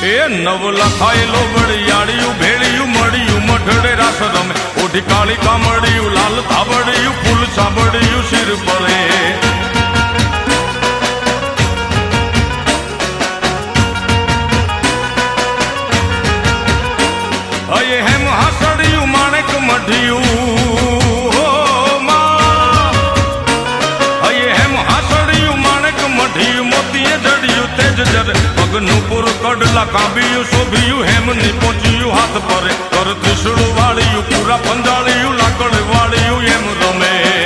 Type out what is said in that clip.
એ નવ લખાયેલો વળિયાળિયું ભેળિયું મળ્યું મઢડે રાસ રમે ઓઢી કાળી કામડિયું લાલ ધાબડિયું ફૂલ સાંભળિયું શિર પરે અયે હેમ હાસડિયું માણેક મઢિયું અયે હેમ હાસડિયું માણેક મઢિયું મોતીએ જડિયું તેજ જરે પગનું પુર કડલા કાંબિયું શોભિયું હેમની પહોંચ્યું હાથ પરે કર ત્રિશુળ વાળિયું પૂરા પંજાળિયું લાકડ વાળિયું એમ રમે